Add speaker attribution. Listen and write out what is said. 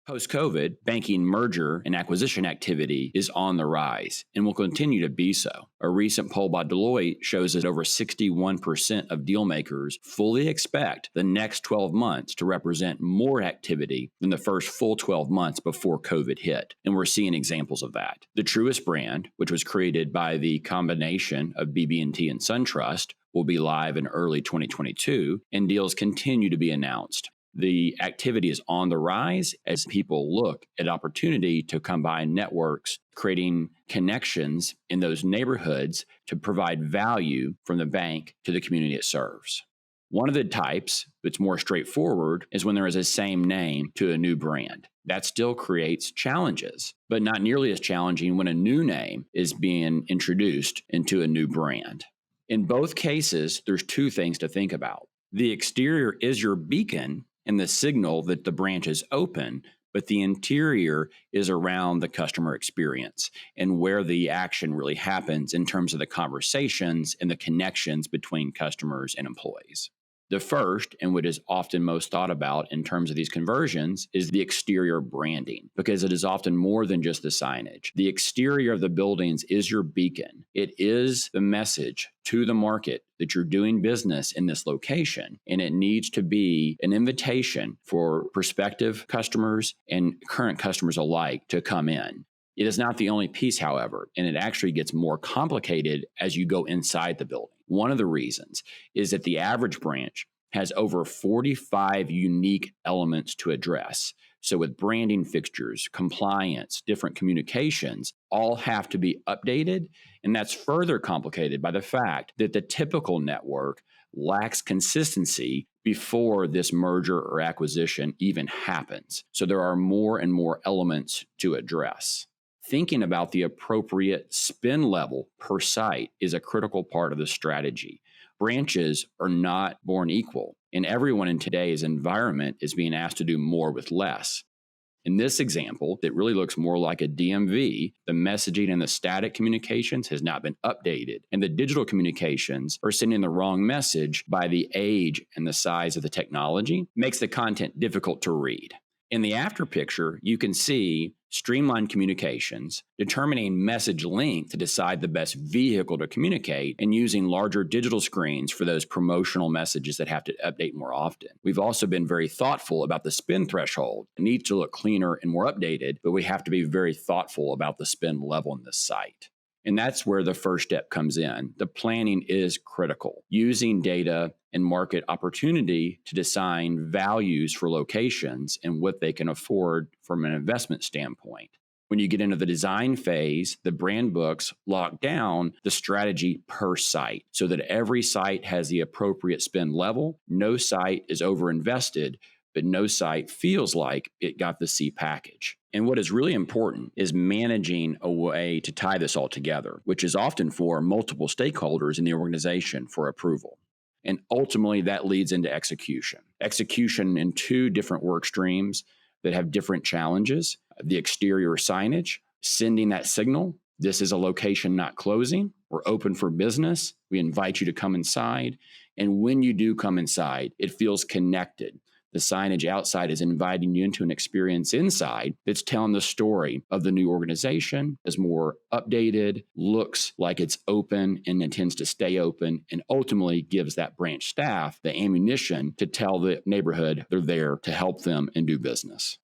Speaker 1: Post-COVID, banking merger and acquisition activity is on the rise and will continue to be so. A recent poll by Deloitte shows that over 61% of dealmakers fully expect the next 12 months to represent more activity than the first full 12 months before COVID hit. And we're seeing examples of that. The Truist brand, which was created by the combination of BB&T and SunTrust, will be live in early 2022, and deals continue to be announced. The activity is on the rise as people look at opportunity to combine networks, creating connections in those neighborhoods to provide value from the bank to the community it serves. One of the types that's more straightforward is when there is a same name to a new brand. That still creates challenges, but not nearly as challenging when a new name is being introduced into a new brand. In both cases, there's two things to think about. The exterior is your beacon and the signal that the branch is open, but the interior is around the customer experience and where the action really happens in terms of the conversations and the connections between customers and employees. The first, and what is often most thought about in terms of these conversions, is the exterior branding, because it is often more than just the signage. The exterior of the buildings is your beacon. It is the message to the market that you're doing business in this location, and it needs to be an invitation for prospective customers and current customers alike to come in. It is not the only piece, however, and it actually gets more complicated as you go inside the building. One of the reasons is that the average branch has over 45 unique elements to address. So with branding fixtures, compliance, different communications, all have to be updated. And that's further complicated by the fact that the typical network lacks consistency before this merger or acquisition even happens. So there are more and more elements to address. Thinking about the appropriate spend level per site is a critical part of the strategy. Branches are not born equal, and everyone in today's environment is being asked to do more with less. In this example, that really looks more like a DMV, the messaging and the static communications has not been updated, and the digital communications are sending the wrong message by the age and the size of the technology, makes the content difficult to read. In the after picture, you can see streamlined communications, determining message length to decide the best vehicle to communicate, and using larger digital screens for those promotional messages that have to update more often. We've also been very thoughtful about the spend threshold. It needs to look cleaner and more updated, but we have to be very thoughtful about the spend level in this site. And that's where the first step comes in. The planning is critical. Using data and market opportunity to design values for locations and what they can afford from an investment standpoint. When you get into the design phase, the brand books lock down the strategy per site so that every site has the appropriate spend level. No site is overinvested, but no site feels like it got the C package. And what is really important is managing a way to tie this all together, which is often for multiple stakeholders in the organization for approval. And ultimately, that leads into execution. Execution in two different work streams that have different challenges. The exterior signage, sending that signal, this is a location not closing. We're open for business. We invite you to come inside. And when you do come inside, it feels connected. The signage outside is inviting you into an experience inside that's telling the story of the new organization, is more updated, looks like it's open and intends to stay open, and ultimately gives that branch staff the ammunition to tell the neighborhood they're there to help them and do business.